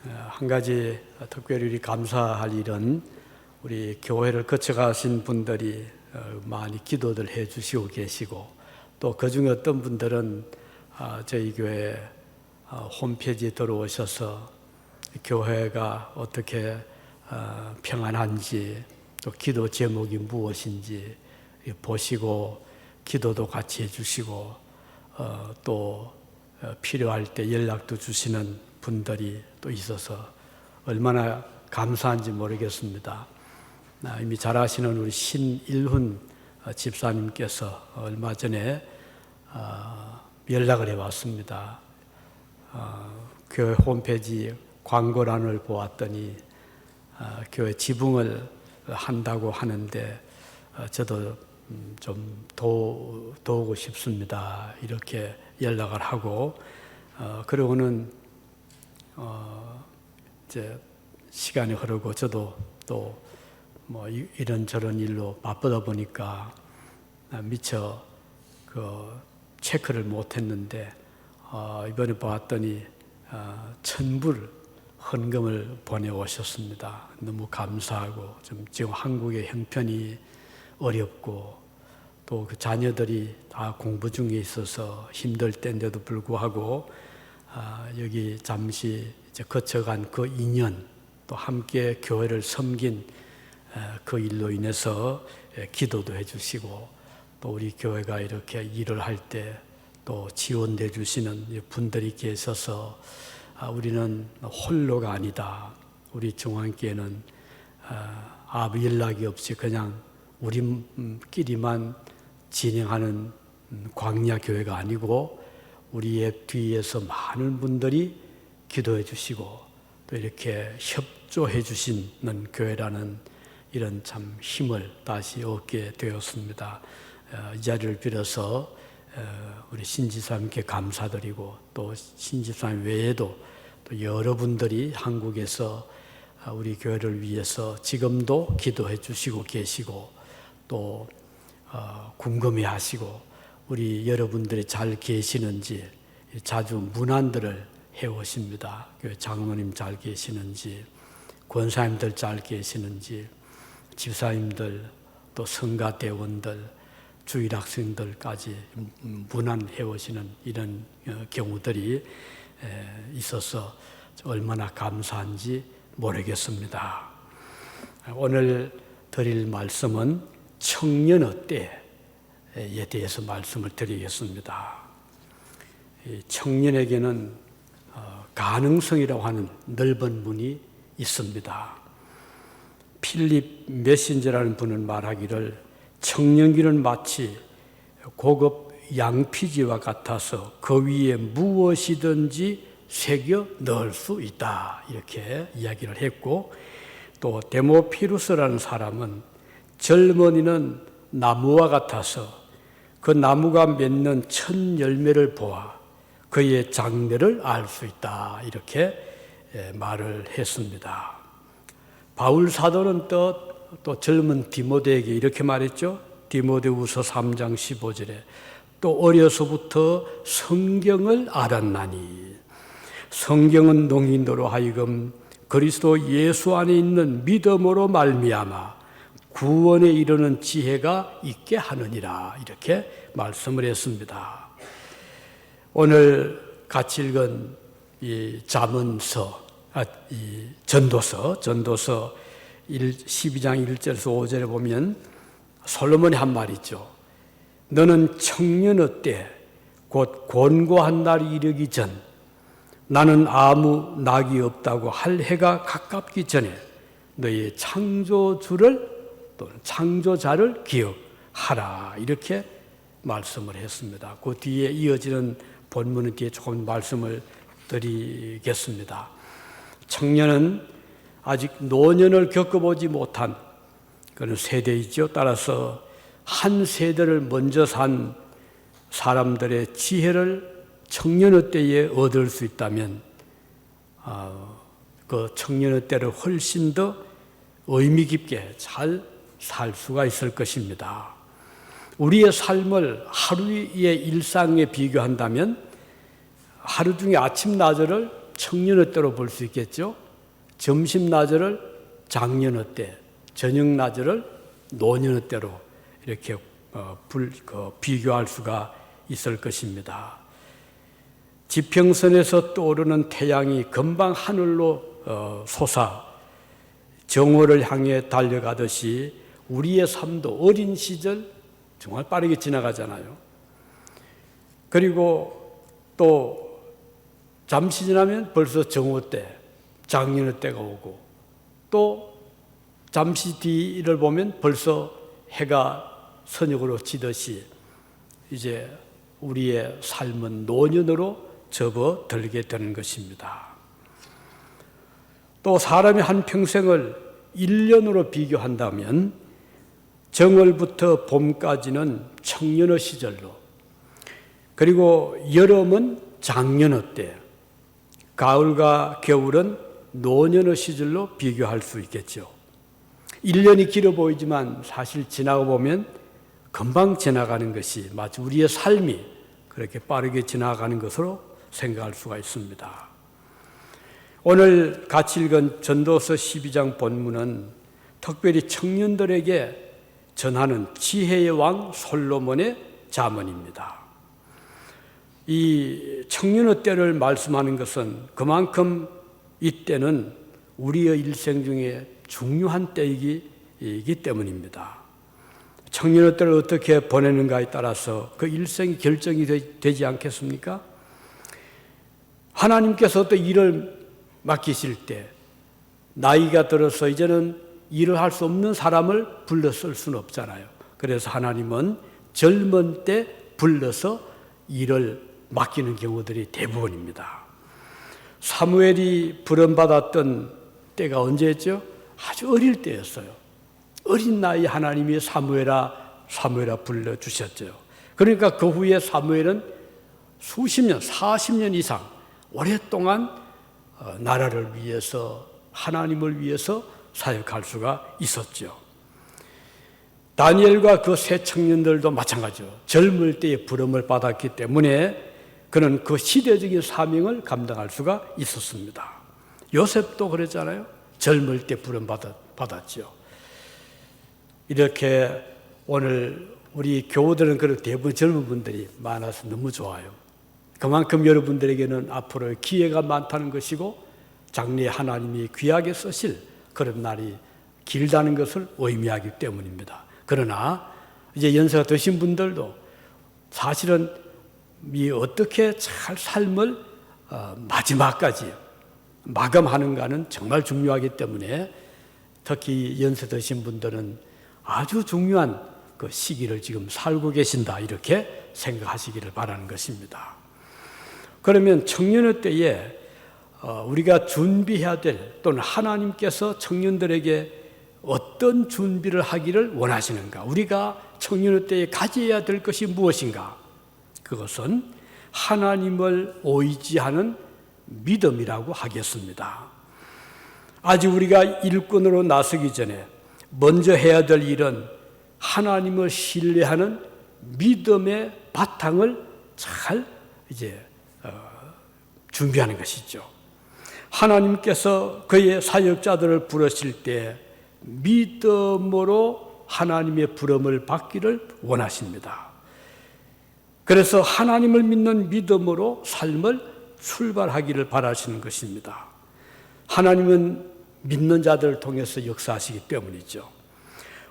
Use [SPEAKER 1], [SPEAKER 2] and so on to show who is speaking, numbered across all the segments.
[SPEAKER 1] 한 가지 특별히 감사할 일은 우리 교회를 거쳐가신 분들이 많이 기도들 해주시고 계시고, 또 그중에 어떤 분들은 저희 교회 홈페이지에 들어오셔서 교회가 어떻게 평안한지, 또 기도 제목이 무엇인지 보시고 기도도 같이 해주시고, 또 필요할 때 연락도 주시는 분들이 또 있어서 얼마나 감사한지 모르겠습니다. 이미 잘 아시는 우리 신일훈 집사님께서 얼마 전에 연락을 해왔습니다. 교회 홈페이지 광고란을 보았더니 교회 지붕을 한다고 하는데 저도 좀 도우고 싶습니다. 이렇게 연락을 하고, 그러고는 이제 시간이 흐르고 저도 또 뭐 이런저런 일로 바쁘다 보니까 미처 체크를 못했는데 이번에 봤더니 1,000불 헌금을 보내오셨습니다. 너무 감사하고, 지금 한국의 형편이 어렵고 또 그 자녀들이 다 공부 중에 있어서 힘들 때인데도 불구하고 여기 잠시 이제 거쳐간 그 2년 또 함께 교회를 섬긴 그 일로 인해서 기도도 해주시고, 또 우리 교회가 이렇게 일을 할 때 또 지원해 주시는 분들이 계셔서 우리는 홀로가 아니다. 우리 중앙교회는 아무 연락이 없이 그냥 우리끼리만 진행하는 광야 교회가 아니고 우리의 뒤에서 많은 분들이 기도해 주시고 또 이렇게 협조해 주시는 교회라는 이런 참 힘을 다시 얻게 되었습니다. 이 자리를 빌어서 우리 신지사님께 감사드리고, 또 신지사님 외에도 또 여러분들이 한국에서 우리 교회를 위해서 지금도 기도해 주시고 계시고, 또 궁금해 하시고, 우리 여러분들이 잘 계시는지 자주 문안들을 해오십니다. 교회 장로님 잘 계시는지, 권사님들 잘 계시는지, 집사님들, 또 성가대원들, 주일학생들까지 문안해 오시는 이런 경우들이 있어서 얼마나 감사한지 모르겠습니다. 오늘 드릴 말씀은 청년의 때에 대해서 말씀을 드리겠습니다. 청년에게는 가능성이라고 하는 넓은 문이 있습니다. 필립 메신저라는 분은 말하기를, 청년기는 마치 고급 양피지와 같아서 그 위에 무엇이든지 새겨 넣을 수 있다, 이렇게 이야기를 했고, 또 데모피루스라는 사람은 젊은이는 나무와 같아서 그 나무가 맺는 첫 열매를 보아 그의 장래를 알 수 있다, 이렇게 말을 했습니다. 바울 사도는 또 젊은 디모데에게 이렇게 말했죠. 디모데후서 3장 15절에 또 어려서부터 성경을 알았나니 성경은 농인으로 하여금 그리스도 예수 안에 있는 믿음으로 말미암아 구원에 이르는 지혜가 있게 하느니라, 이렇게 말씀을 했습니다. 오늘 같이 읽은 이 잠언서, 이 전도서 12장 1절에서 5절에 보면 솔로몬이 한 말이 있죠. 너는 청년의 때 곧 곤고한 날이 이르기 전, 나는 아무 낙이 없다고 할 해가 가깝기 전에 너의 창조주를 또는 창조자를 기억하라, 이렇게 말씀을 했습니다. 그 뒤에 이어지는 본문은 뒤에 조금 말씀을 드리겠습니다. 청년은 아직 노년을 겪어보지 못한 그런 세대이죠. 따라서 한 세대를 먼저 산 사람들의 지혜를 청년의 때에 얻을 수 있다면 그 청년의 때를 훨씬 더 의미 깊게 잘 살 수가 있을 것입니다. 우리의 삶을 하루의 일상에 비교한다면 하루 중에 아침 낮을 청년의 때로 볼 수 있겠죠. 점심 나절을 장년의 때, 저녁 나절을 노년의 때로 이렇게 비교할 수가 있을 것입니다. 지평선에서 떠오르는 태양이 금방 하늘로 솟아 정오를 향해 달려가듯이 우리의 삶도 어린 시절 정말 빠르게 지나가잖아요. 그리고 또 잠시 지나면 벌써 정오 때, 장년의 때가 오고, 또 잠시 뒤를 보면 벌써 해가 선역으로 지듯이 이제 우리의 삶은 노년으로 접어들게 되는 것입니다. 또 사람이 한 평생을 1년으로 비교한다면 정월부터 봄까지는 청년의 시절로, 그리고 여름은 장년의 때, 가을과 겨울은 노년의 시절로 비교할 수 있겠죠. 1년이 길어 보이지만 사실 지나고 보면 금방 지나가는 것이 마치 우리의 삶이 그렇게 빠르게 지나가는 것으로 생각할 수가 있습니다. 오늘 같이 읽은 전도서 12장 본문은 특별히 청년들에게 전하는 지혜의 왕 솔로몬의 잠언입니다. 이 청년의 때를 말씀하는 것은 그만큼 이때는 우리의 일생 중에 중요한 때이기 때문입니다. 청년의 때를 어떻게 보내는가에 따라서 그 일생이 결정이 되지 않겠습니까? 하나님께서 어떤 일을 맡기실 때 나이가 들어서 이제는 일을 할 수 없는 사람을 불러 쓸 수는 없잖아요. 그래서 하나님은 젊은 때 불러서 일을 맡기는 경우들이 대부분입니다. 사무엘이 부름받았던 때가 언제였죠? 아주 어릴 때였어요. 어린 나이에 하나님이 사무엘아 불러주셨죠. 그러니까 그 후에 사무엘은 수십 년, 40년 이상 오랫동안 나라를 위해서, 하나님을 위해서 사역할 수가 있었죠. 다니엘과 그 세 청년들도 마찬가지죠. 젊을 때에 부름을 받았기 때문에 그는 그 시대적인 사명을 감당할 수가 있었습니다. 요셉도 그랬잖아요. 젊을 때 부름 받았죠. 이렇게 오늘 우리 교우들은 그렇게 대부분 젊은 분들이 많아서 너무 좋아요. 그만큼 여러분들에게는 앞으로 기회가 많다는 것이고 장래에 하나님이 귀하게 쓰실 그런 날이 길다는 것을 의미하기 때문입니다. 그러나 이제 연세가 드신 분들도 사실은 이 어떻게 잘 삶을 마지막까지 마감하는가는 정말 중요하기 때문에 특히 연세 드신 분들은 아주 중요한 그 시기를 지금 살고 계신다, 이렇게 생각하시기를 바라는 것입니다. 그러면 청년의 때에 우리가 준비해야 될, 또는 하나님께서 청년들에게 어떤 준비를 하기를 원하시는가, 우리가 청년의 때에 가져야 될 것이 무엇인가, 그것은 하나님을 의지하는 믿음이라고 하겠습니다. 아직 우리가 일꾼으로 나서기 전에 먼저 해야 될 일은 하나님을 신뢰하는 믿음의 바탕을 잘 준비하는 것이죠. 하나님께서 그의 사역자들을 부르실 때 믿음으로 하나님의 부름을 받기를 원하십니다. 그래서 하나님을 믿는 믿음으로 삶을 출발하기를 바라시는 것입니다. 하나님은 믿는 자들을 통해서 역사하시기 때문이죠.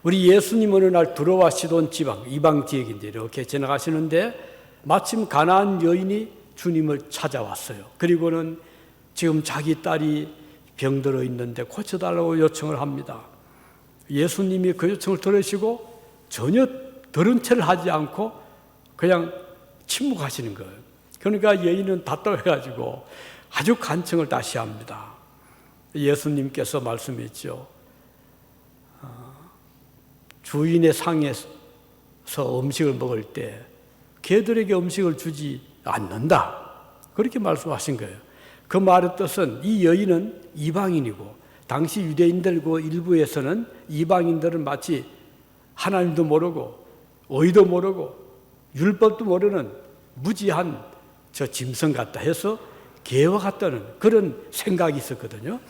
[SPEAKER 1] 우리 예수님 어느 날 두로와 시돈 지방, 이방 지역인데 이렇게 지나가시는데 마침 가나안 여인이 주님을 찾아왔어요. 그리고는 지금 자기 딸이 병들어 있는데 고쳐달라고 요청을 합니다. 예수님이 그 요청을 들으시고 전혀 들은 채를 하지 않고 그냥 침묵하시는 거예요. 그러니까 여인은 답답해가지고 아주 간청을 다시 합니다. 예수님께서 말씀했죠. 주인의 상에서 음식을 먹을 때 개들에게 음식을 주지 않는다, 그렇게 말씀하신 거예요. 그 말의 뜻은 이 여인은 이방인이고 당시 유대인들 그 일부에서는 이방인들은 마치 하나님도 모르고 의도 모르고 율법도 모르는 무지한 저 짐승 같다 해서 개와 같다는 그런 생각이 있었거든요.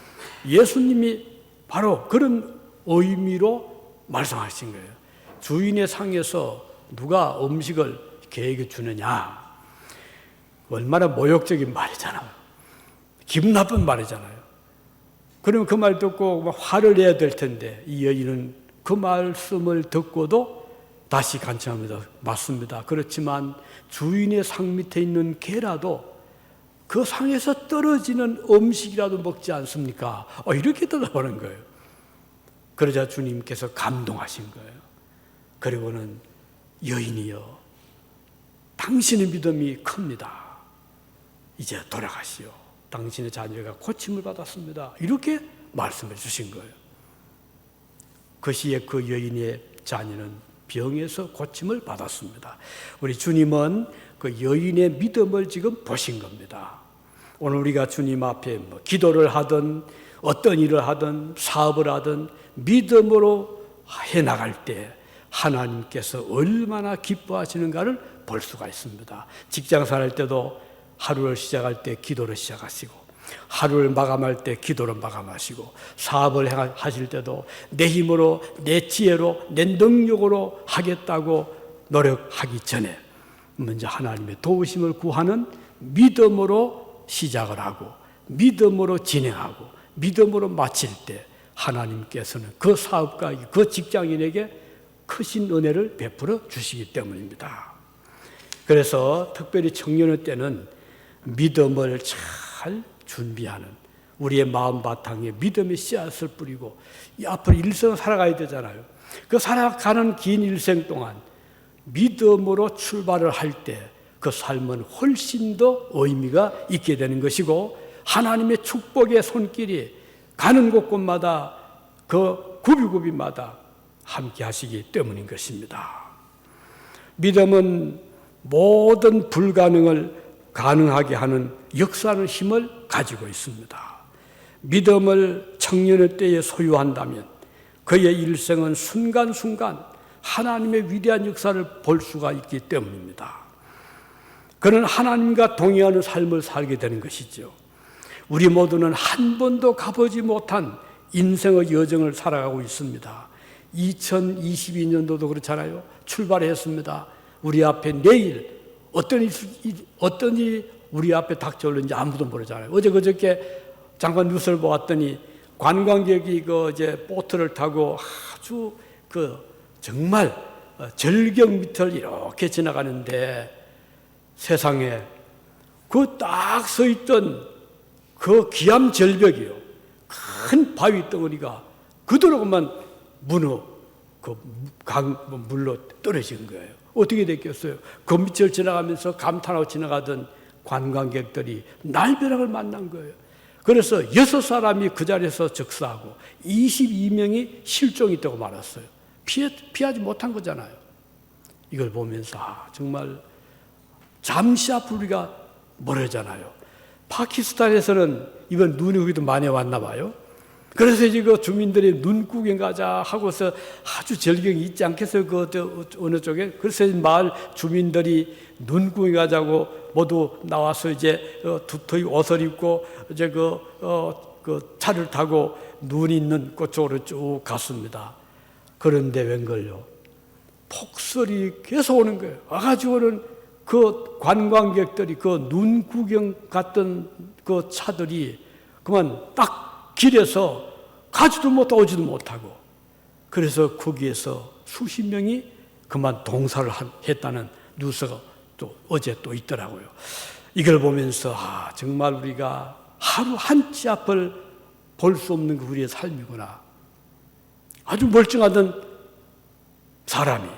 [SPEAKER 1] 예수님이 바로 그런 의미로 말씀하신 거예요. 주인의 상에서 누가 음식을 개에게 주느냐, 얼마나 모욕적인 말이잖아요. 기분 나쁜 말이잖아요. 그러면 그 말 듣고 화를 내야 될 텐데 이 여인은 그 말씀을 듣고도 다시 간청합니다. 맞습니다. 그렇지만 주인의 상 밑에 있는 개라도 그 상에서 떨어지는 음식이라도 먹지 않습니까? 이렇게 대답하는 거예요. 그러자 주님께서 감동하신 거예요. 그리고는 여인이여, 당신의 믿음이 큽니다. 이제 돌아가시오. 당신의 자녀가 고침을 받았습니다. 이렇게 말씀해 주신 거예요. 그 시에 그 여인의 자녀는 병에서 고침을 받았습니다. 우리 주님은 그 여인의 믿음을 지금 보신 겁니다. 오늘 우리가 주님 앞에 기도를 하든 어떤 일을 하든 사업을 하든 믿음으로 해나갈 때 하나님께서 얼마나 기뻐하시는가를 볼 수가 있습니다. 직장생활 할 때도 하루를 시작할 때 기도를 시작하시고, 하루를 마감할 때 기도로 마감하시고, 사업을 하실 때도 내 힘으로, 내 지혜로, 내 능력으로 하겠다고 노력하기 전에 먼저 하나님의 도우심을 구하는 믿음으로 시작을 하고, 믿음으로 진행하고, 믿음으로 마칠 때 하나님께서는 그 사업가에게, 그 직장인에게 크신 은혜를 베풀어 주시기 때문입니다. 그래서 특별히 청년의 때는 믿음을 잘 준비하는, 우리의 마음 바탕에 믿음의 씨앗을 뿌리고 이 앞으로 일생을 살아가야 되잖아요. 그 살아가는 긴 일생 동안 믿음으로 출발을 할 때 그 삶은 훨씬 더 의미가 있게 되는 것이고, 하나님의 축복의 손길이 가는 곳곳마다 그 구비구비마다 함께 하시기 때문인 것입니다. 믿음은 모든 불가능을 가능하게 하는 역사하는 힘을 가지고 있습니다. 믿음을 청년의 때에 소유한다면 그의 일생은 순간순간 하나님의 위대한 역사를 볼 수가 있기 때문입니다. 그는 하나님과 동행하는 삶을 살게 되는 것이죠. 우리 모두는 한 번도 가보지 못한 인생의 여정을 살아가고 있습니다. 2022년도도 그렇잖아요. 출발했습니다. 우리 앞에 내일 어떤 일이 우리 앞에 닥쳐올는지 아무도 모르잖아요. 어제 그저께 잠깐 뉴스를 보았더니 관광객이 이제 보트를 타고 아주 정말 절경 밑을 이렇게 지나가는데 세상에 그 딱 서 있던 그 기암 절벽이요, 큰 바위 덩어리가 그대로만 물로 떨어진 거예요. 어떻게 됐겠어요? 그 밑을 지나가면서 감탄하고 지나가던 관광객들이 날벼락을 만난 거예요. 그래서 6사람이 그 자리에서 즉사하고 22명이 실종이 되고 말았어요. 피하지 못한 거잖아요. 이걸 보면서 정말 잠시 앞으로 우리가 멀어잖아요. 파키스탄에서는 이번 눈이 거기도 많이 왔나 봐요. 그래서 지금 주민들이 눈 구경 가자 하고서 아주 절경이 있지 않겠어요? 어느 쪽에? 그래서 마을 주민들이 눈 구경 가자고 모두 나와서 이제 두터이 옷을 입고 이제 그 차를 타고 눈 있는 곳쪽으로 쭉 갔습니다. 그런데 웬걸요? 폭설이 계속 오는 거예요. 와가지고는 그 관광객들이 그 눈 구경 갔던 그 차들이 그만 딱 길에서 가지도 못하고 오지도 못하고, 그래서 거기에서 수십 명이 그만 동사를 했다는 뉴스가 또 어제 또 있더라고요. 이걸 보면서 정말 우리가 하루 한 치 앞을 볼 수 없는 게 우리의 삶이구나. 아주 멀쩡하던 사람이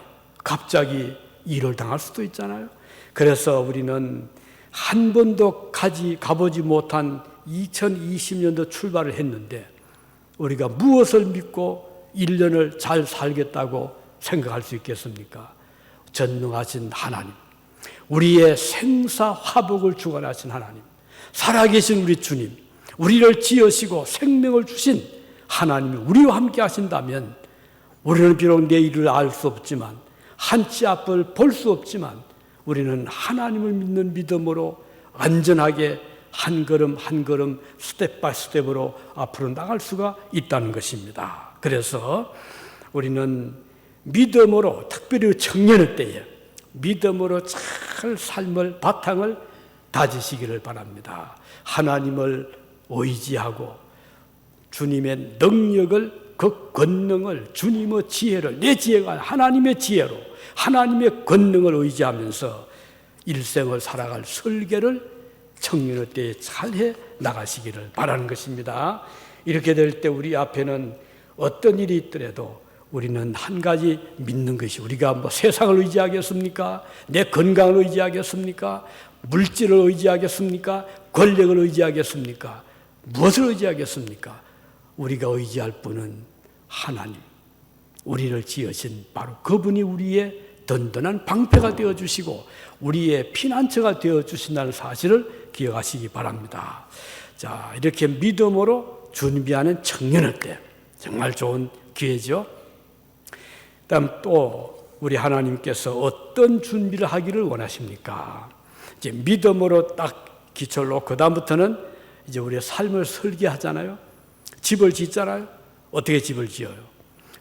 [SPEAKER 1] 갑자기 일을 당할 수도 있잖아요. 그래서 우리는 한 번도 가보지 못한 2020년도 출발을 했는데 우리가 무엇을 믿고 1년을 잘 살겠다고 생각할 수 있겠습니까? 전능하신 하나님, 우리의 생사화복을 주관하신 하나님, 살아계신 우리 주님, 우리를 지으시고 생명을 주신 하나님이 우리와 함께 하신다면 우리는 비록 내일을 알 수 없지만, 한 치 앞을 볼 수 없지만 우리는 하나님을 믿는 믿음으로 안전하게 한 걸음 한 걸음 스텝 바이 스텝으로 앞으로 나갈 수가 있다는 것입니다. 그래서 우리는 믿음으로, 특별히 청년의 때에 믿음으로 잘 삶을 바탕을 다지시기를 바랍니다. 하나님을 의지하고 주님의 능력을, 그 권능을, 주님의 지혜를, 내 지혜가 아니라 하나님의 지혜로, 하나님의 권능을 의지하면서 일생을 살아갈 설계를 청년의 때에 잘해 나가시기를 바라는 것입니다. 이렇게 될 때 우리 앞에는 어떤 일이 있더라도 우리는 한 가지 믿는 것이, 우리가 뭐 세상을 의지하겠습니까? 내 건강을 의지하겠습니까? 물질을 의지하겠습니까? 권력을 의지하겠습니까? 무엇을 의지하겠습니까? 우리가 의지할 분은 하나님, 우리를 지으신 바로 그분이 우리의 든든한 방패가 되어주시고 우리의 피난처가 되어주신다는 사실을 기억하시기 바랍니다. 자, 이렇게 믿음으로 준비하는 청년의 때 정말 좋은 기회죠. 다음 또 우리 하나님께서 어떤 준비를 하기를 원하십니까? 이제 믿음으로 딱 기초를 놓고 그 다음부터는 이제 우리의 삶을 설계하잖아요. 집을 짓잖아요. 어떻게 집을 지어요?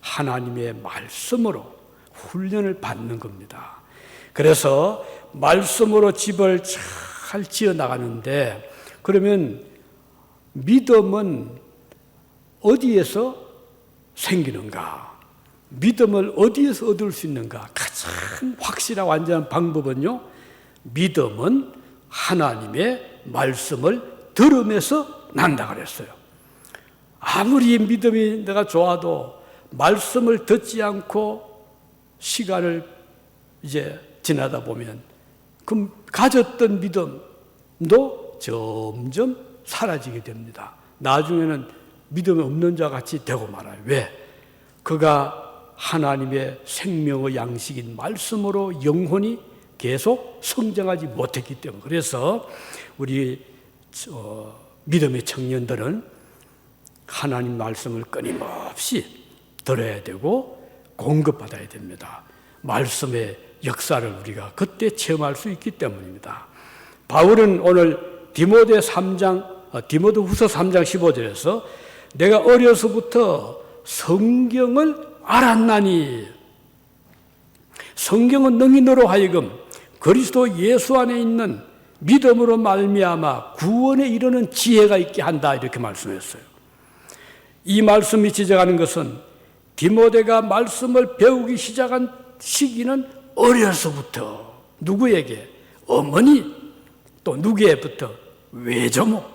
[SPEAKER 1] 하나님의 말씀으로 훈련을 받는 겁니다. 그래서 말씀으로 집을 잘 지어 나가는데, 그러면 믿음은 어디에서 생기는가? 믿음을 어디에서 얻을 수 있는가? 가장 확실하고 완전한 방법은요, 믿음은 하나님의 말씀을 들으면서 난다 그랬어요. 아무리 믿음이 내가 좋아도 말씀을 듣지 않고 시간을 이제 지나다 보면 그 가졌던 믿음도 점점 사라지게 됩니다. 나중에는 믿음이 없는 자 같이 되고 말아요. 왜? 그가 하나님의 생명의 양식인 말씀으로 영혼이 계속 성장하지 못했기 때문에. 그래서 우리 믿음의 청년들은 하나님 말씀을 끊임없이 들어야 되고 공급받아야 됩니다. 말씀의 역사를 우리가 그때 체험할 수 있기 때문입니다. 바울은 오늘 디모데후서 3장 15절에서 내가 어려서부터 성경을 알았나니, 성경은 능히 너로 하여금 그리스도 예수 안에 있는 믿음으로 말미암아 구원에 이르는 지혜가 있게 한다, 이렇게 말씀했어요. 이 말씀이 지적하는 것은 디모데가 말씀을 배우기 시작한 시기는 어려서부터 누구에게? 어머니, 또 누구에부터? 외조모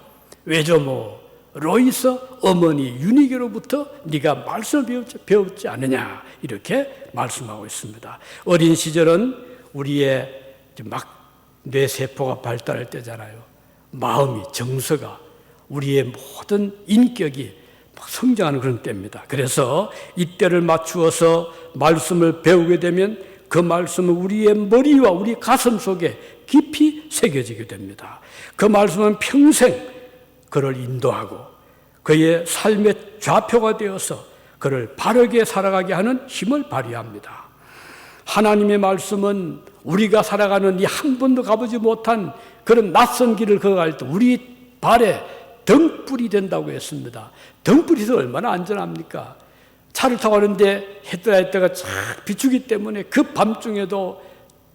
[SPEAKER 1] 로이서 어머니 유니게로부터 네가 말씀을 배웠지 않느냐, 이렇게 말씀하고 있습니다. 어린 시절은 우리의 막 뇌세포가 발달할 때잖아요. 마음이, 정서가, 우리의 모든 인격이 막 성장하는 그런 때입니다. 그래서 이때를 맞추어서 말씀을 배우게 되면 그 말씀은 우리의 머리와 우리 가슴 속에 깊이 새겨지게 됩니다. 그 말씀은 평생 그를 인도하고 그의 삶의 좌표가 되어서 그를 바르게 살아가게 하는 힘을 발휘합니다. 하나님의 말씀은 우리가 살아가는 이 한 번도 가보지 못한 그런 낯선 길을 걸어갈 때 우리 발에 등불이 된다고 했습니다. 등불이 얼마나 안전합니까? 차를 타고 가는데 헤드라이트가 쫙 비추기 때문에 그 밤중에도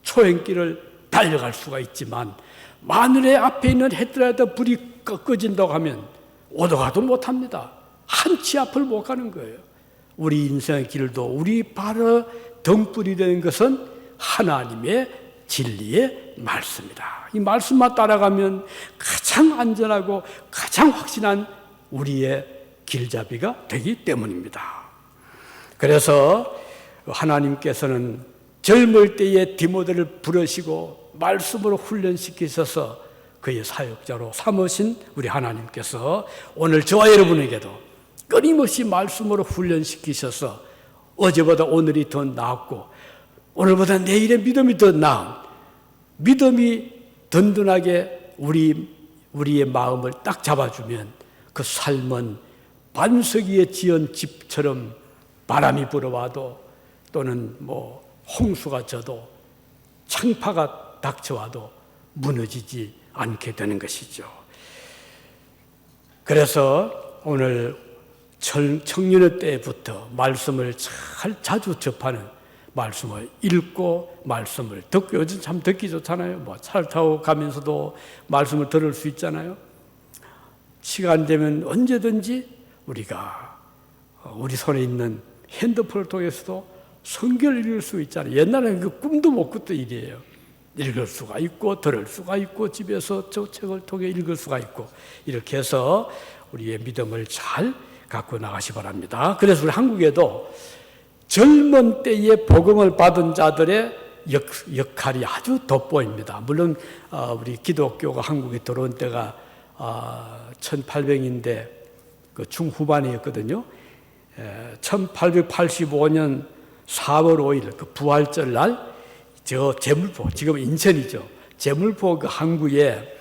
[SPEAKER 1] 초행길을 달려갈 수가 있지만, 마늘의 앞에 있는 헤드라이트 불이 꺼진다고 하면 오도가도 못합니다. 한 치 앞을 못 가는 거예요. 우리 인생의 길도 우리 바로 등불이 되는 것은 하나님의 진리의 말씀이다. 이 말씀만 따라가면 가장 안전하고 가장 확실한 우리의 길잡이가 되기 때문입니다. 그래서 하나님께서는 젊을 때에 디모데를 부르시고 말씀으로 훈련시키셔서 그의 사역자로 삼으신 우리 하나님께서 오늘 저와 여러분에게도 끊임없이 말씀으로 훈련시키셔서 어제보다 오늘이 더 나았고 오늘보다 내일의 믿음이 더 나은, 믿음이 든든하게 우리의 마음을 딱 잡아주면 그 삶은 반석 위에 지은 집처럼 바람이 불어와도 또는 홍수가 져도 창파가 닥쳐와도 무너지지 않게 되는 것이죠. 그래서 오늘 청년의 때부터 말씀을 자주 접하는, 말씀을 읽고 말씀을 듣고, 요즘 참 듣기 좋잖아요. 뭐 차를 타고 가면서도 말씀을 들을 수 있잖아요. 시간 되면 언제든지 우리가 우리 손에 있는 핸드폰을 통해서도 성경을 읽을 수 있잖아요. 옛날에는 그 꿈도 못 꿨던 일이에요. 읽을 수가 있고 들을 수가 있고 집에서 저 책을 통해 읽을 수가 있고, 이렇게 해서 우리의 믿음을 잘 갖고 나가시 바랍니다. 그래서 우리 한국에도 젊은 때에 복음을 받은 자들의 역할이 아주 돋보입니다. 물론 우리 기독교가 한국에 들어온 때가 1800년대 그 중후반이었거든요. 1885년 4월 5일 그 부활절 날 저 제물포, 지금 인천이죠. 제물포 그 항구에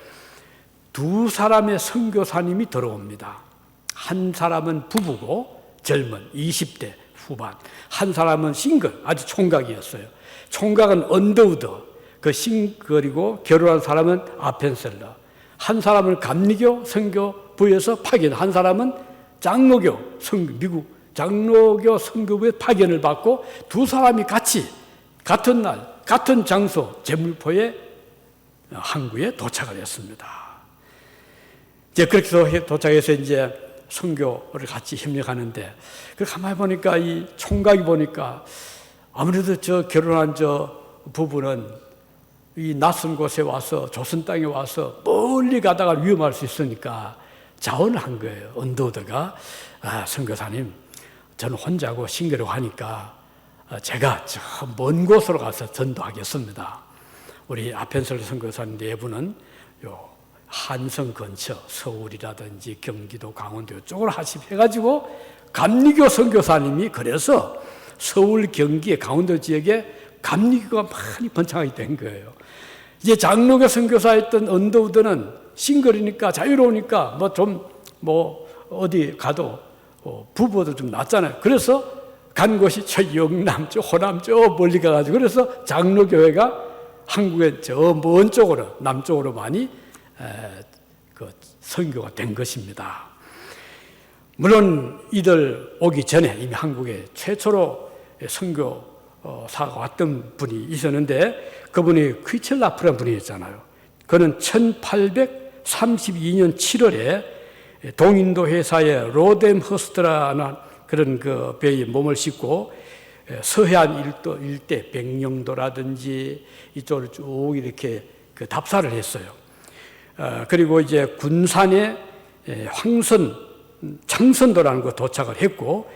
[SPEAKER 1] 두 사람의 선교사님이 들어옵니다. 한 사람은 부부고 젊은 20대 후반, 한 사람은 싱글, 아주 총각이었어요. 총각은 언더우드, 그리고 결혼한 사람은 아펜셀러, 한 사람은 감리교 선교부에서 파견, 한 사람은 장로교 미국 장로교 선교부에 파견을 받고 두 사람이 같이 같은 날 같은 장소 제물포의 항구에 도착을 했습니다. 이제 그렇게 도착해서 이제 선교를 같이 협력하는데, 그 가만히 보니까 이 총각이 보니까 아무래도 저 결혼한 저 부부는 이 낯선 곳에 와서 조선 땅에 와서 멀리 가다가 위험할 수 있으니까 자원을 한 거예요. 언더우드가 선교사님, 저는 혼자고 싱글이고 하니까 제가 저 먼 곳으로 가서 전도하겠습니다. 우리 아펜셀러 선교사님 네 분은 요 한성 근처 서울이라든지 경기도 강원도 이쪽으로 해가지고 감리교 선교사님이 그래서 서울 경기 강원도 지역에 감리교가 많이 번창하게 된 거예요. 이제 장로교 선교사였던 언더우드는 싱글이니까 자유로우니까 뭐 어디 가도 부부도 좀 낫잖아요. 그래서 간 곳이 저 영남, 저 호남, 저 멀리 가가지고, 그래서 장로교회가 한국의 저 먼 쪽으로, 남쪽으로 많이 그 선교가 된 것입니다. 물론 이들 오기 전에 이미 한국에 최초로 선교사가 왔던 분이 있었는데, 그분이 퀴첼라프라는 분이었잖아요. 그는 1832년 7월에 동인도 회사의 로뎀허스트라는 그런 그 배에 몸을 싣고 서해안 일대 백령도라든지 이쪽으로 쭉 이렇게 그 답사를 했어요. 그리고 이제 군산에 창선도라는 곳 도착을 했고,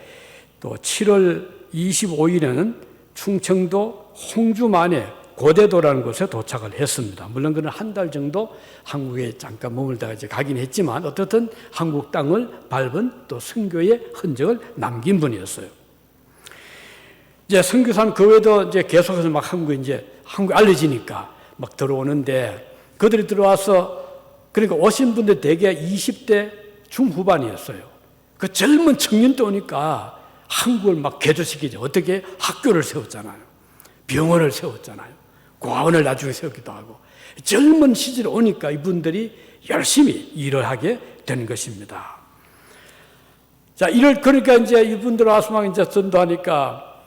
[SPEAKER 1] 또 7월 25일에는 충청도 홍주만에 고대도라는 곳에 도착을 했습니다. 물론 그는 한 달 정도 한국에 잠깐 머물다가 이제 가긴 했지만, 어떻든 한국 땅을 밟은 또 선교의 흔적을 남긴 분이었어요. 이제 선교사는 그 외에도 이제 계속해서 막 한국에 알려지니까 막 들어오는데, 그들이 들어와서 그러니까 오신 분들 대개 20대 중후반이었어요. 그 젊은 청년도 오니까 한국을 막 개조시키죠. 어떻게 학교를 세웠잖아요. 병원을 세웠잖아요. 고아원을 나중에 세우기도 하고. 젊은 시절에 오니까 이분들이 열심히 일을 하게 된 것입니다. 자, 그러니까 이제 이분들 와서 막 이제 전도하니까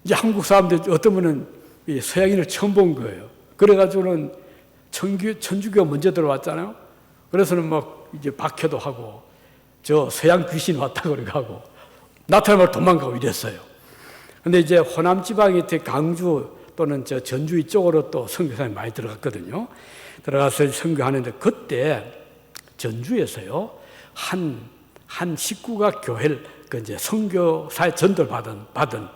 [SPEAKER 1] 이제 한국 사람들 어떤 분은 서양인을 처음 본 거예요. 그래가지고는 천주교가 먼저 들어왔잖아요. 그래서는 막 이제 박해도 하고, 저 서양 귀신 왔다 그러고 하고, 나타나면 도망가고 이랬어요. 근데 이제 호남 지방에 강주 또는 저 전주 이쪽으로 또 선교사님이 많이 들어갔거든요. 들어가서 선교하는데, 그때 전주에서요, 한 식구가 교회를, 이제 선교사의 전도를 받은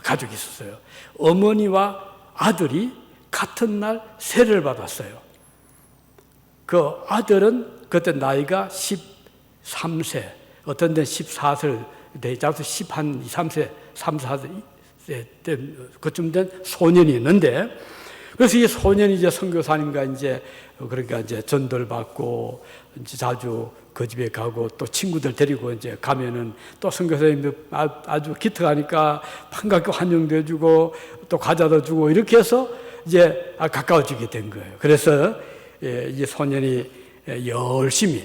[SPEAKER 1] 가족이 있었어요. 어머니와 아들이 같은 날 세례를 받았어요. 그 아들은 그때 나이가 13세, 어떤 데는 14세를 대자서 13, 4세 그쯤 된 소년이 있는데, 그래서 이 소년이 이제 선교사님과 그러니까 이제 전도를 받고 이제 자주 그 집에 가고, 또 친구들 데리고 이제 가면은 또 선교사님도 아주 기특하니까 반갑게 환영도 해주고 또 과자도 주고, 이렇게 해서 이제 가까워지게 된 거예요. 그래서 이 소년이 열심히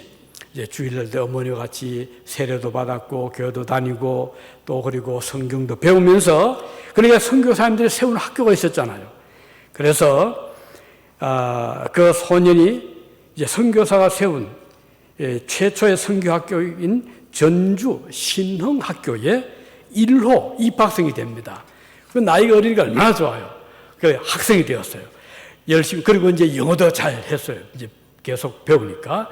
[SPEAKER 1] 이제 주일날 때 어머니와 같이 세례도 받았고 교회도 다니고 또 그리고 성경도 배우면서 그러니까 선교사님들이 세운 학교가 있었잖아요. 그래서 그 소년이 이제 선교사가 세운 최초의 선교학교인 전주 신흥학교에 1호 입학생이 됩니다. 그 나이가 어리니까 얼마나 좋아요. 그 학생이 되었어요. 열심히 그리고 이제 영어도 잘 했어요. 이제 계속 배우니까.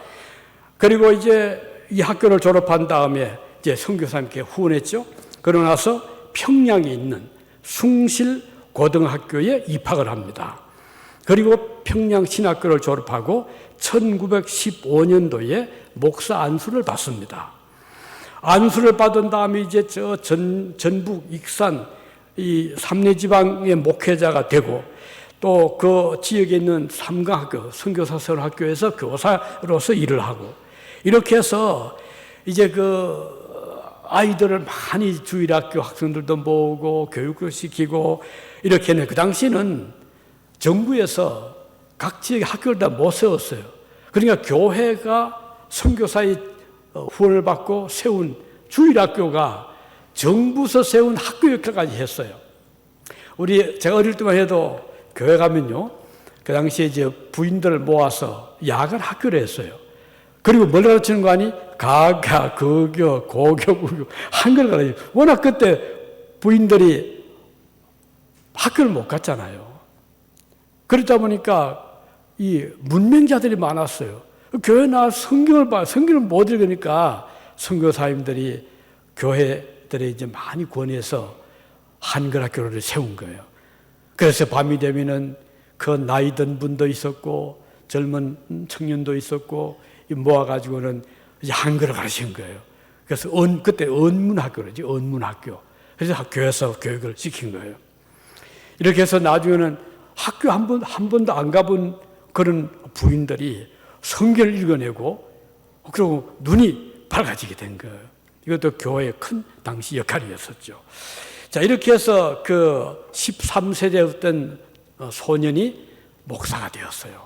[SPEAKER 1] 그리고 이제 이 학교를 졸업한 다음에 이제 선교사님께 후원했죠. 그러고 나서 평양에 있는 숭실고등학교에 입학을 합니다. 그리고 평양신학교를 졸업하고 1915년도에 목사 안수를 받습니다. 안수를 받은 다음에 이제 전북 익산 이 삼례 지방의 목회자가 되고 또 그 지역에 있는 삼강학교 선교사설학교에서 교사로서 일을 하고 이렇게 해서 이제 그 아이들을 많이 주일학교 학생들도 모으고 교육을 시키고 이렇게 했는데 그 당시는 정부에서 각 지역의 학교를 다 못 세웠어요. 그러니까 교회가 선교사의 후원을 받고 세운 주일학교가 정부에서 세운 학교 역할까지 했어요. 제가 어릴 때만 해도 교회 가면요, 그 당시에 이제 부인들을 모아서 야간 학교를 했어요. 그리고 뭘 가르치는 거 아니? 가가, 거교, 고교, 구교, 한글 가르치고. 워낙 그때 부인들이 학교를 못 갔잖아요. 그러다 보니까 이 문맹자들이 많았어요. 교회 나와서 성경을 못 읽으니까 선교사님들이 교회들이 이제 많이 권해서 한글 학교를 세운 거예요. 그래서 밤이 되면은 그 나이 든 분도 있었고 젊은 청년도 있었고 모아가지고는 이제 한글을 가르친 거예요. 그래서 그때 언문학교라지, 언문학교. 그래서 교회에서 교육을 시킨 거예요. 이렇게 해서 나중에는 학교 한 번도 안 가본 그런 부인들이 성경을 읽어내고 그리고 눈이 밝아지게 된 거예요. 이것도 교회의 큰 당시 역할이었었죠. 자, 이렇게 해서 그 13세 되었던 소년이 목사가 되었어요.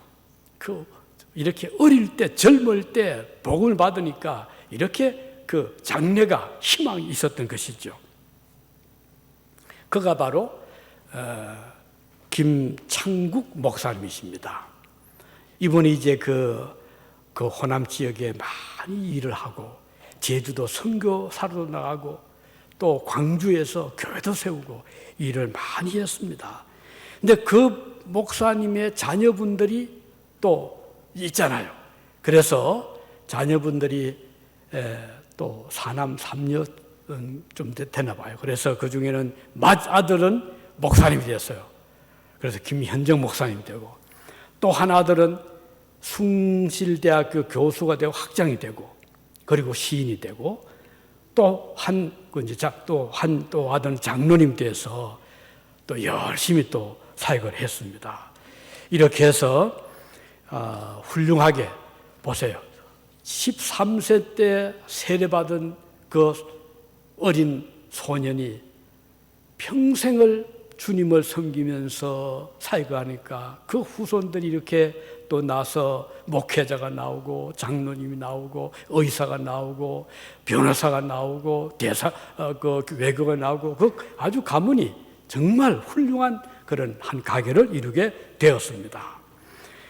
[SPEAKER 1] 이렇게 어릴 때, 젊을 때 복음을 받으니까 이렇게 그 장래가 희망이 있었던 것이죠. 그가 바로 김창국 목사님이십니다. 이분이 이제 그 호남 지역에 많이 일을 하고 제주도 선교사로 나가고 또 광주에서 교회도 세우고 일을 많이 했습니다. 근데 그 목사님의 자녀분들이 또 있잖아요. 그래서 자녀분들이 또 사남 삼녀 좀 되나 봐요. 그래서 그 중에는 맏아들은 목사님이 됐어요. 그래서 김현정 목사님이 되고 또 한 아들은 숭실대학교 교수가 되고 학장이 되고 그리고 시인이 되고 또 한 아들은 장로님 돼서 또 열심히 또 사역을 했습니다. 이렇게 해서 훌륭하게 보세요. 13세 때 세례받은 그 어린 소년이 평생을 주님을 섬기면서 사역하니까 그 후손들이 이렇게 또 나서 목회자가 나오고 장로님이 나오고 의사가 나오고 변호사가 나오고 외교가 나오고 그 아주 가문이 정말 훌륭한 그런 한 가게를 이루게 되었습니다.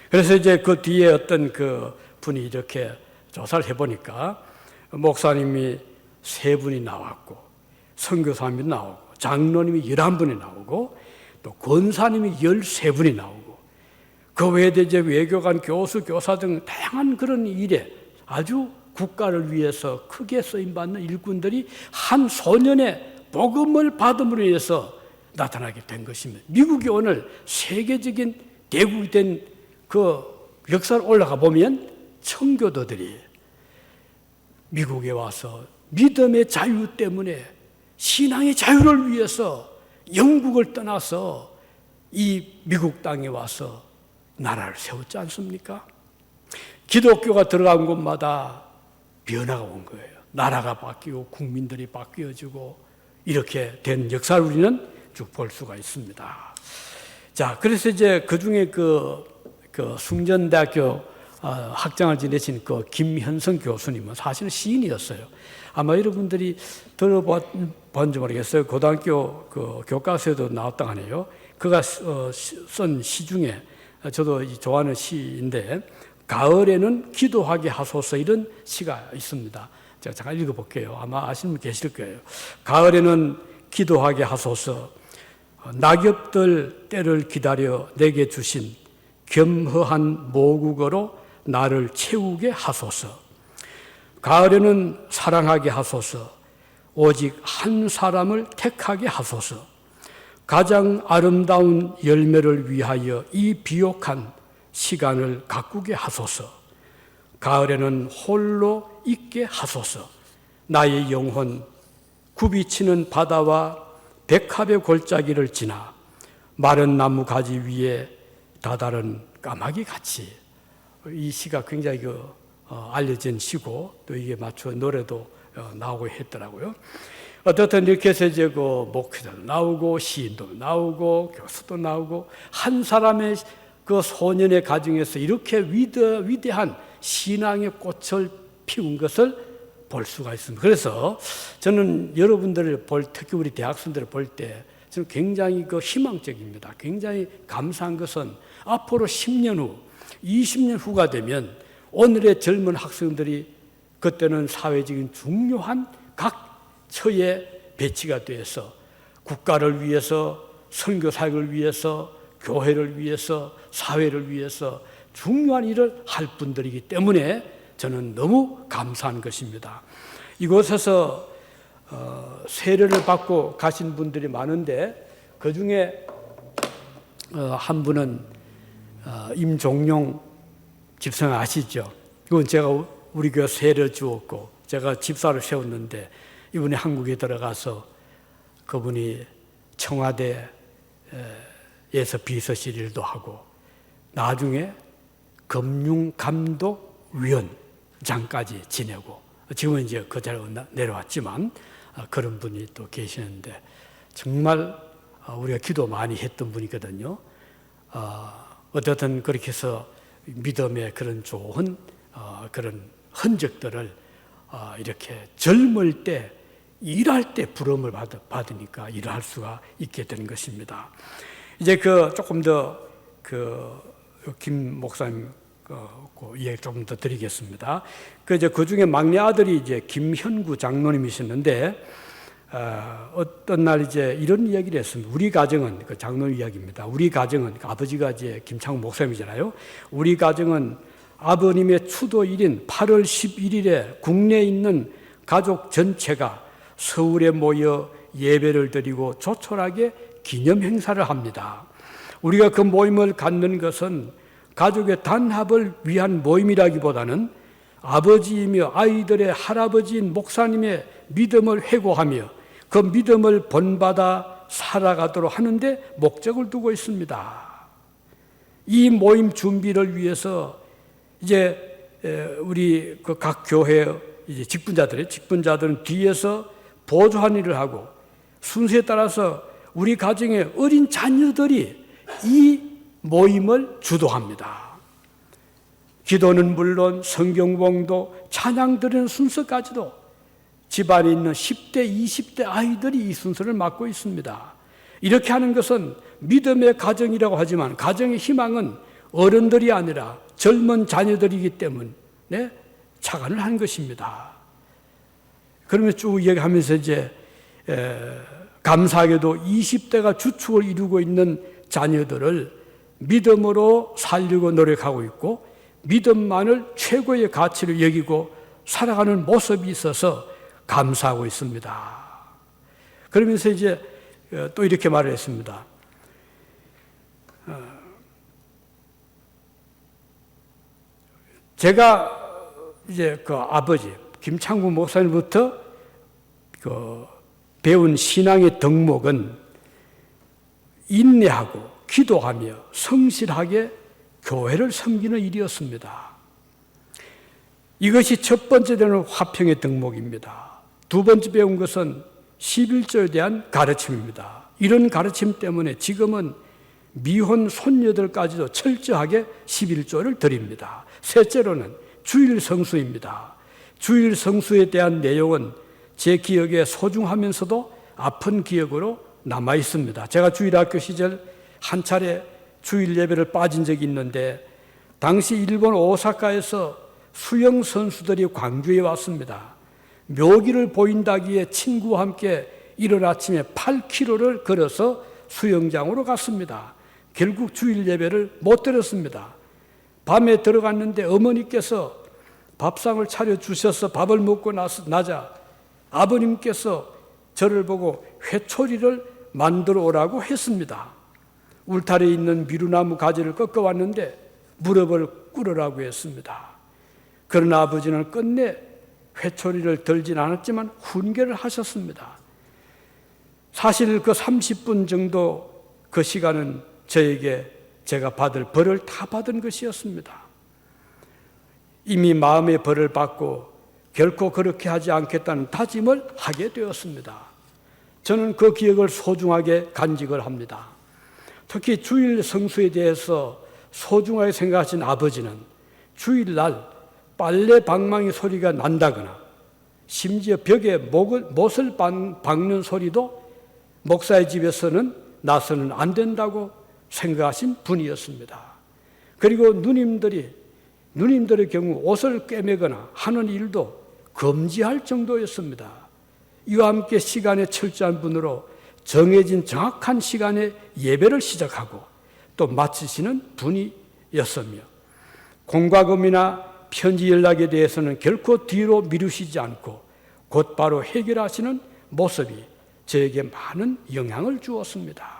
[SPEAKER 1] 그래서 이제 그 뒤에 어떤 그 분이 이렇게 조사를 해보니까 목사님이 3분이 나왔고 선교사님이 나오고 장로님이 11분이 나오고 또 권사님이 13분이 나오고 그 외에 이제 외교관, 교수, 교사 등 다양한 그런 일에 아주 국가를 위해서 크게 쓰임받는 일꾼들이 한 소년의 복음을 받음으로 인해서 나타나게 된 것입니다. 미국이 오늘 세계적인 대국이 된 그 역사를 올라가 보면 청교도들이 미국에 와서 믿음의 자유 때문에 신앙의 자유를 위해서 영국을 떠나서 이 미국 땅에 와서 나라를 세웠지 않습니까? 기독교가 들어간 곳마다 변화가 온 거예요. 나라가 바뀌고 국민들이 바뀌어지고 이렇게 된 역사를 우리는 쭉 볼 수가 있습니다. 자, 그래서 이제 그 중에 그 숭전대학교 학장을 지내신 그 김현성 교수님은 사실은 시인이었어요. 아마 여러분들이 들어본지 모르겠어요. 고등학교 그 교과서에도 나왔다고 하네요. 그가 쓴 시 중에 저도 좋아하는 시인데 가을에는 기도하게 하소서 이런 시가 있습니다. 제가 잠깐 읽어볼게요. 아마 아시는 분 계실 거예요. 가을에는 기도하게 하소서 낙엽들 때를 기다려 내게 주신 겸허한 모국어로 나를 채우게 하소서. 가을에는 사랑하게 하소서. 오직 한 사람을 택하게 하소서. 가장 아름다운 열매를 위하여 이 비옥한 시간을 가꾸게 하소서. 가을에는 홀로 있게 하소서. 나의 영혼 굽이치는 바다와 백합의 골짜기를 지나 마른 나무 가지 위에 다다른 까마귀 같이. 이 시가 굉장히 알려진 시고 또 이게 맞춰 노래도 나오고 했더라고요. 어떻든 이렇게 해서 이제 그 목회자도 나오고 시인도 나오고 교수도 나오고 한 사람의 그 소년의 가정에서 이렇게 위대한 신앙의 꽃을 피운 것을 볼 수가 있습니다. 그래서 저는 여러분들을 특히 우리 대학생들을 볼 때 저는 굉장히 희망적입니다. 굉장히 감사한 것은 앞으로 10년 후, 20년 후가 되면 오늘의 젊은 학생들이 그때는 사회적인 중요한 각 처에 배치가 되어서 국가를 위해서, 선교 사역을 위해서, 교회를 위해서, 사회를 위해서 중요한 일을 할 분들이기 때문에 저는 너무 감사한 것입니다. 이곳에서 세례를 받고 가신 분들이 많은데 그 중에 한 분은 임종용 집사님 아시죠? 이건 제가 우리 교회 세례를 주었고 제가 집사를 세웠는데 이분이 한국에 들어가서 그분이 청와대에서 비서실 일도 하고 나중에 금융감독위원장까지 지내고 지금은 이제 그 자리로 내려왔지만 그런 분이 또 계시는데 정말 우리가 기도 많이 했던 분이거든요. 어쨌든 그렇게 해서 믿음의 그런 좋은 그런 흔적들을 이렇게 젊을 때 일할 때 부름을 받으니까 일을 할 수가 있게 되는 것입니다. 이제 조금 더 김 목사님 이야기 조금 더 드리겠습니다. 그 중에 막내 아들이 이제 김현구 장로님이셨는데 어떤 날 이제 이런 이야기를 했습니다. 우리 가정은 장로님 이야기입니다. 우리 가정은 아버지가 이제 김창훈 목사님이잖아요. 우리 가정은 아버님의 추도일인 8월 11일에 국내에 있는 가족 전체가 서울에 모여 예배를 드리고 조촐하게 기념 행사를 합니다. 우리가 그 모임을 갖는 것은 가족의 단합을 위한 모임이라기보다는 아버지이며 아이들의 할아버지인 목사님의 믿음을 회고하며 그 믿음을 본받아 살아가도록 하는데 목적을 두고 있습니다. 이 모임 준비를 위해서 이제 우리 각 교회 이제 직분자들은 뒤에서 보조한 일을 하고 순서에 따라서 우리 가정의 어린 자녀들이 이 모임을 주도합니다. 기도는 물론 성경봉도 찬양 드리는 순서까지도 집안에 있는 10대, 20대 아이들이 이 순서를 맡고 있습니다. 이렇게 하는 것은 믿음의 가정이라고 하지만 가정의 희망은 어른들이 아니라 젊은 자녀들이기 때문에 착안을 한 것입니다. 그러면 쭉 얘기하면서 이제 감사하게도 20대가 주축을 이루고 있는 자녀들을 믿음으로 살려고 노력하고 있고 믿음만을 최고의 가치로 여기고 살아가는 모습이 있어서 감사하고 있습니다. 그러면서 이제 또 이렇게 말을 했습니다. 제가 이제 그 아버지 김창구 목사님부터 배운 신앙의 덕목은 인내하고 기도하며 성실하게 교회를 섬기는 일이었습니다. 이것이 첫 번째 되는 화평의 덕목입니다. 두 번째 배운 것은 11조에 대한 가르침입니다. 이런 가르침 때문에 지금은 미혼 손녀들까지도 철저하게 11조를 드립니다. 셋째로는 주일 성수입니다. 주일 성수에 대한 내용은 제 기억에 소중하면서도 아픈 기억으로 남아 있습니다. 제가 주일학교 시절 한 차례 주일 예배를 빠진 적이 있는데 당시 일본 오사카에서 수영 선수들이 광주에 왔습니다. 묘기를 보인다기에 친구와 함께 이른 아침에 8km를 걸어서 수영장으로 갔습니다. 결국 주일 예배를 못 드렸습니다. 밤에 들어갔는데 어머니께서 밥상을 차려주셔서 밥을 먹고 나자 아버님께서 저를 보고 회초리를 만들어 오라고 했습니다. 울타리에 있는 미루나무 가지를 꺾어왔는데 무릎을 꿇으라고 했습니다. 그러나 아버지는 끝내 회초리를 들진 않았지만 훈계를 하셨습니다. 사실 그 30분 정도 그 시간은 저에게 제가 받을 벌을 다 받은 것이었습니다. 이미 마음의 벌을 받고 결코 그렇게 하지 않겠다는 다짐을 하게 되었습니다. 저는 그 기억을 소중하게 간직을 합니다. 특히 주일 성수에 대해서 소중하게 생각하신 아버지는 주일날 빨래 방망이 소리가 난다거나 심지어 벽에 못을 박는 소리도 목사의 집에서는 나서는 안 된다고 생각하신 분이었습니다. 그리고 누님들의 경우 옷을 꿰매거나 하는 일도 금지할 정도였습니다. 이와 함께 시간에 철저한 분으로 정해진 정확한 시간에 예배를 시작하고 또 마치시는 분이었으며 공과금이나 편지 연락에 대해서는 결코 뒤로 미루시지 않고 곧바로 해결하시는 모습이 저에게 많은 영향을 주었습니다.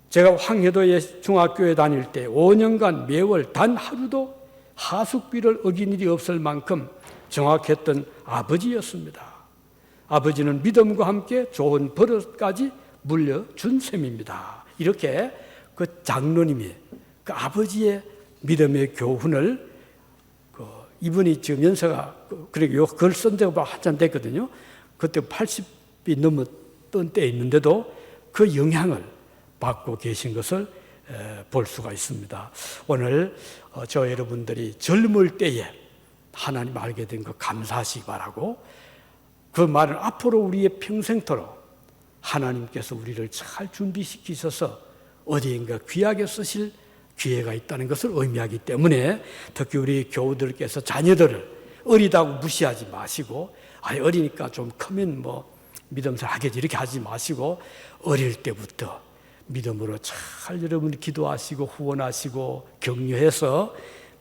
[SPEAKER 1] 제가 황해도의 중학교에 다닐 때 5년간 매월 단 하루도 하숙비를 어긴 일이 없을 만큼 정확했던 아버지였습니다. 아버지는 믿음과 함께 좋은 버릇까지 물려준 셈입니다. 이렇게 그 장로님이 그 아버지의 믿음의 교훈을 이분이 지금 연세가 그리고 그걸 쓴 지가 한참 됐거든요. 그때 80이 넘었던 때 있는데도 그 영향을 받고 계신 것을 볼 수가 있습니다. 오늘 저 여러분들이 젊을 때에 하나님 알게 된 거 감사하시기 바라고 그 말은 앞으로 우리의 평생토록 하나님께서 우리를 잘 준비시키셔서 어디인가 귀하게 쓰실 기회가 있다는 것을 의미하기 때문에 특히 우리 교우들께서 자녀들을 어리다고 무시하지 마시고 어리니까 좀 크면 믿음잘 하겠지 이렇게 하지 마시고 어릴 때부터 믿음으로 잘 여러분이 기도하시고 후원하시고 격려해서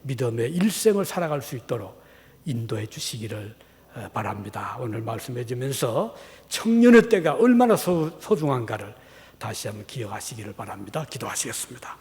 [SPEAKER 1] 믿음의 일생을 살아갈 수 있도록 인도해 주시기를 바랍니다. 오늘 말씀해 주면서 청년의 때가 얼마나 소중한가를 다시 한번 기억하시기를 바랍니다. 기도하시겠습니다.